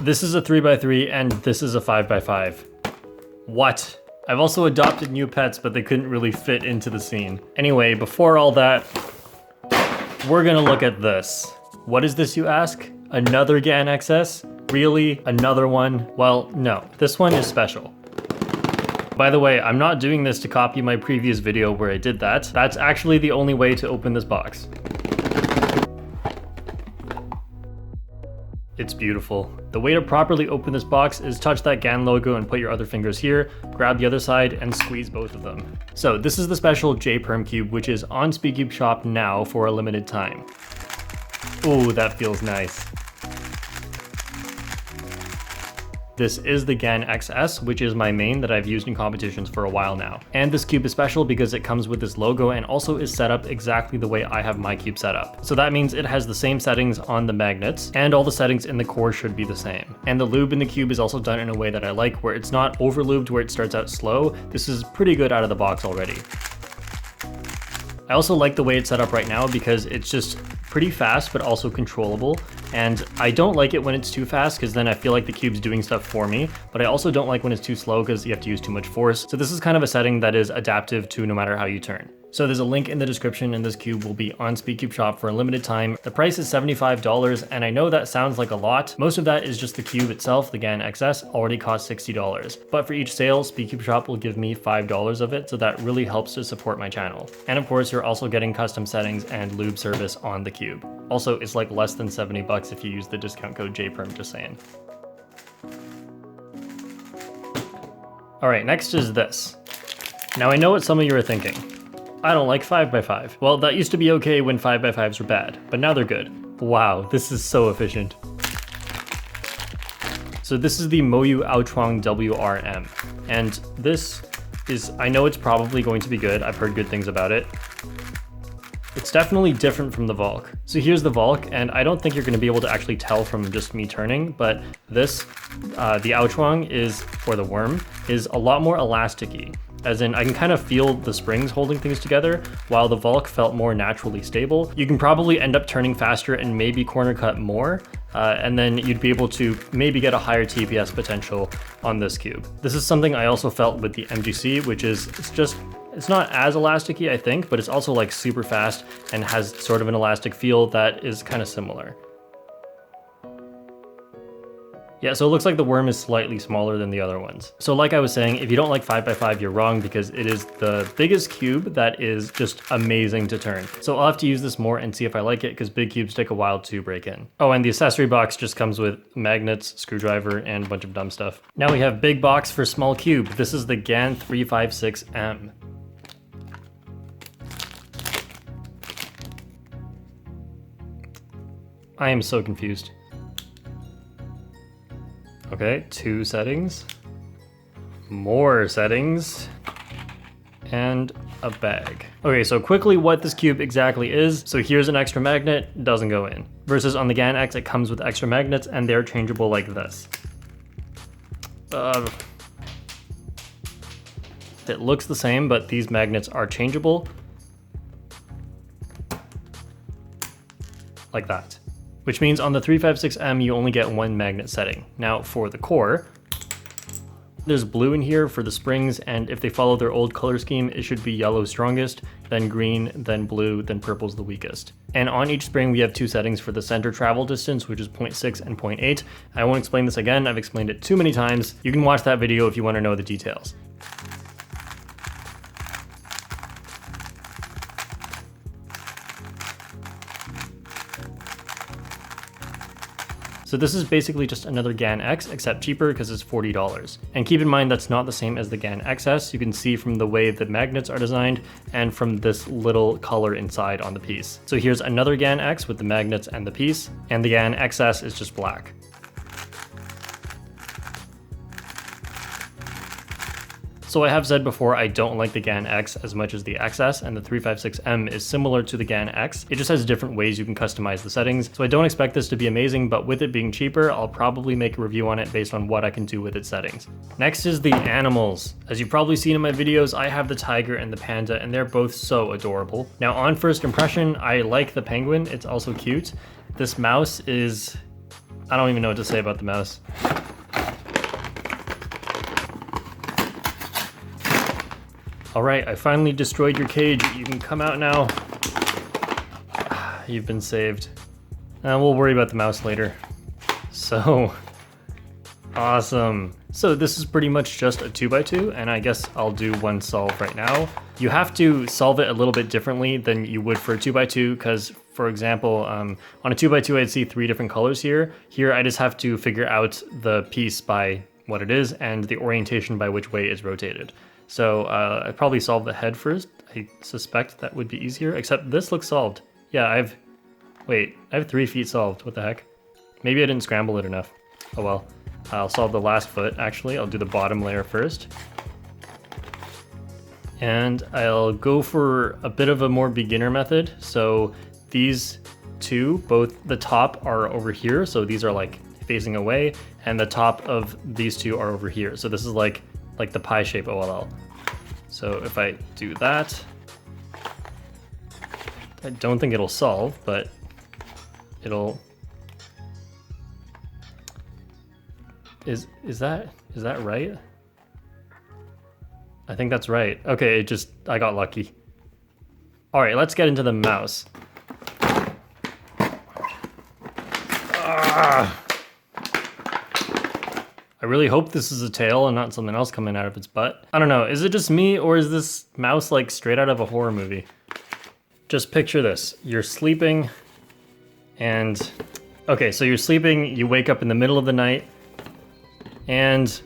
This is a 3x3 and this is a 5x5. What? I've also adopted new pets, but they couldn't really fit into the scene. Anyway, before all that, we're gonna look at this. What is this, you ask? Another GAN XS? Really? Another one? Well, no, this one is special. By the way, I'm not doing this to copy my previous video where I did that. That's actually the only way to open this box. It's beautiful. The way to properly open this box is touch that GAN logo and put your other fingers here, grab the other side, and squeeze both of them. So this is the special Jperm cube, which is on Speed Cube Shop now for a limited time. Ooh, that feels nice. This is the GAN XS, which is my main that I've used in competitions for a while now. And this cube is special because it comes with this logo and also is set up exactly the way I have my cube set up. So that means it has the same settings on the magnets, and all the settings in the core should be the same. And the lube in the cube is also done in a way that I like, where it's not over lubed where it starts out slow. This is pretty good out of the box already. I also like the way it's set up right now because it's just pretty fast but also controllable, and I don't like it when it's too fast because then I feel like the cube's doing stuff for me, but I also don't like when it's too slow because you have to use too much force. So this is kind of a setting that is adaptive to no matter how you turn. So there's a link in the description, and this cube will be on Speed Cube Shop for a limited time. The price is $75, and I know that sounds like a lot. Most of that is just the cube itself. The GAN XS already costs $60. But for each sale, Speed Cube Shop will give me $5 of it, so that really helps to support my channel. And of course, you're also getting custom settings and lube service on the cube. Also, it's like less than 70 bucks if you use the discount code Jperm, just saying. All right, next is this. Now I know what some of you are thinking. I don't like 5x5. Well, that used to be okay when 5x5s were bad, but now they're good. Wow, this is so efficient. So this is the Moyu Aochuang WRM, and this is, I know it's probably going to be good. I've heard good things about it. It's definitely different from the Valk. So here's the Valk, and I don't think you're going to be able to actually tell from just me turning, but this, the Aochuang is, or the worm, is a lot more elasticy. As in, I can kind of feel the springs holding things together, while the Valk felt more naturally stable. You can probably end up turning faster and maybe corner cut more, and then you'd be able to maybe get a higher TPS potential on this cube. This is something I also felt with the MGC, which is, it's not as elasticy, I think, but it's also like super fast and has sort of an elastic feel that is kind of similar. Yeah, so it looks like the worm is slightly smaller than the other ones. So like I was saying, if you don't like 5x5, you're wrong, because it is the biggest cube that is just amazing to turn. So I'll have to use this more and see if I like it, because big cubes take a while to break in. Oh, and the accessory box just comes with magnets, screwdriver, and a bunch of dumb stuff. Now we have big box for small cube. This is the GAN 356M. I am so confused. Okay, 2 settings, more settings, and a bag. Okay, so quickly what this cube exactly is. So here's an extra magnet, doesn't go in. Versus on the GAN X, it comes with extra magnets and they're changeable like this. It looks the same, but these magnets are changeable. Like that. Which means on the 356M, you only get 1 magnet setting. Now for the core, there's blue in here for the springs, and if they follow their old color scheme, it should be yellow strongest, then green, then blue, then purple's the weakest. And on each spring, we have 2 settings for the center travel distance, which is 0.6 and 0.8. I won't explain this again, I've explained it too many times. You can watch that video if you want to know the details. So this is basically just another GAN X, except cheaper because it's $40. And keep in mind that's not the same as the GAN XS. You can see from the way the magnets are designed and from this little color inside on the piece. So here's another GAN X with the magnets and the piece, and the GAN XS is just black. So I have said before, I don't like the GAN X as much as the XS, and the 356M is similar to the GAN X. It just has different ways you can customize the settings. So I don't expect this to be amazing, but with it being cheaper, I'll probably make a review on it based on what I can do with its settings. Next is the animals. As you've probably seen in my videos, I have the tiger and the panda, and they're both so adorable. Now on first impression, I like the penguin. It's also cute. This mouse is I don't even know what to say about the mouse. All right, I finally destroyed your cage. You can come out now. You've been saved. We'll worry about the mouse later. So, awesome. So this is pretty much just a 2x2, and I guess I'll do one solve right now. You have to solve it a little bit differently than you would for a 2x2, because, for example, on a 2x2 I'd see 3 different colors here. Here I just have to figure out the piece by what it is and the orientation by which way it's rotated. So I'd probably solve the head first. I suspect that would be easier, except this looks solved. Yeah, I have 3 feet solved. What the heck? Maybe I didn't scramble it enough. Oh well. I'll solve the last foot, actually. I'll do the bottom layer first. And I'll go for a bit of a more beginner method. So these two, both the top are over here. So these are like facing away, and the top of these two are over here. So this is like the pie shape OLL. So if I do that, I don't think it'll solve, but it'll... Is that right? I think that's right. Okay, I got lucky. All right, let's get into the mouse. I really hope this is a tail and not something else coming out of its butt. I don't know, is it just me, or is this mouse like straight out of a horror movie? Just picture this. You're sleeping and... Okay, so you're sleeping, you wake up in the middle of the night, and...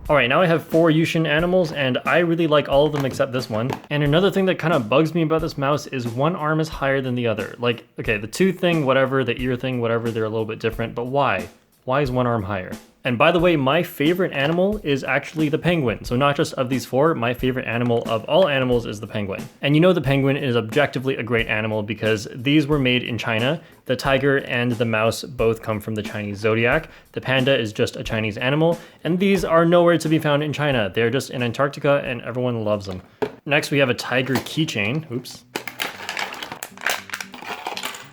Alright, now I have 4 Yushin animals, and I really like all of them except this one. And another thing that kind of bugs me about this mouse is one arm is higher than the other. Like, okay, the tooth thing, whatever, the ear thing, whatever, they're a little bit different, but why? Why is one arm higher? And by the way, my favorite animal is actually the penguin. So not just of these 4, my favorite animal of all animals is the penguin. And you know the penguin is objectively a great animal because these were made in China. The tiger and the mouse both come from the Chinese zodiac. The panda is just a Chinese animal. And these are nowhere to be found in China. They're just in Antarctica and everyone loves them. Next we have a tiger keychain. Oops.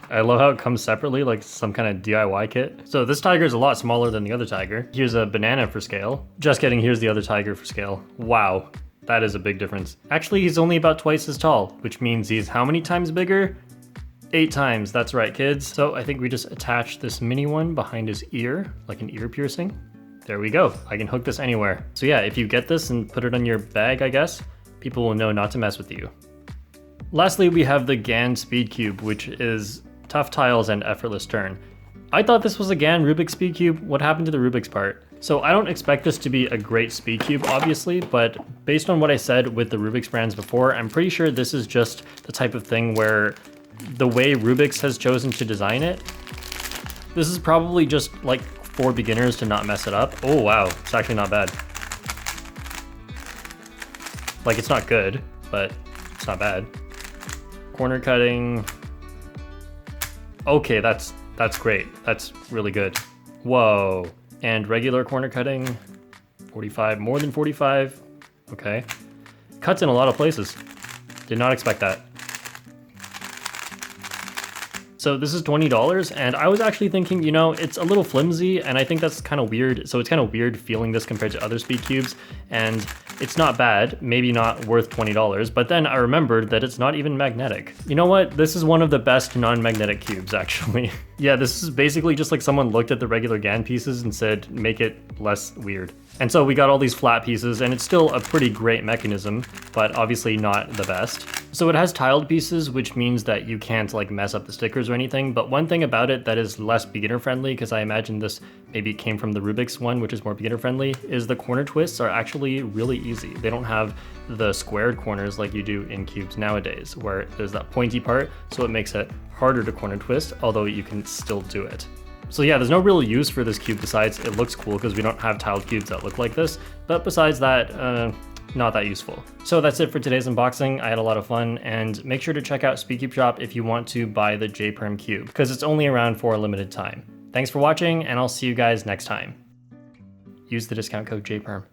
I love how it comes separately, like some kind of DIY kit. So this tiger is a lot smaller than the other tiger. Here's a banana for scale. Just kidding, here's the other tiger for scale. Wow, that is a big difference. Actually, he's only about twice as tall, which means he's how many times bigger? 8 times, that's right, kids. So I think we just attach this mini one behind his ear, like an ear piercing. There we go, I can hook this anywhere. So yeah, if you get this and put it on your bag, I guess, people will know not to mess with you. Lastly, we have the Gans Speed Cube, which is tough tiles and effortless turn. I thought this was a Gan Rubik's Speed Cube. What happened to the Rubik's part? So I don't expect this to be a great speed cube, obviously, but based on what I said with the Rubik's brands before, I'm pretty sure this is just the type of thing where the way Rubik's has chosen to design it, this is probably just like for beginners to not mess it up. Oh wow, it's actually not bad. Like, it's not good, but it's not bad. Corner cutting. Okay, that's great. That's really good. Whoa. And regular corner cutting, 45, more than 45. Okay. Cuts in a lot of places. Did not expect that. So this is $20, and I was actually thinking, you know, it's a little flimsy, and I think that's kind of weird. So it's kind of weird feeling this compared to other speed cubes, and it's not bad, maybe not worth $20, but then I remembered that it's not even magnetic. You know what? This is one of the best non-magnetic cubes, actually. Yeah, this is basically just like someone looked at the regular GAN pieces and said, make it less weird. And so we got all these flat pieces, and it's still a pretty great mechanism, but obviously not the best. So it has tiled pieces, which means that you can't like mess up the stickers or anything, but one thing about it that is less beginner friendly, because I imagine this maybe came from the Rubik's one, which is more beginner friendly, is the corner twists are actually really easy. They don't have the squared corners like you do in cubes nowadays, where there's that pointy part, so it makes it harder to corner twist, although you can still do it. So yeah, there's no real use for this cube besides it looks cool because we don't have tiled cubes that look like this, but besides that, not that useful. So that's it for today's unboxing. I had a lot of fun, and make sure to check out Speedcube Shop if you want to buy the Jperm cube, because it's only around for a limited time. Thanks for watching, and I'll see you guys next time. Use the discount code Jperm.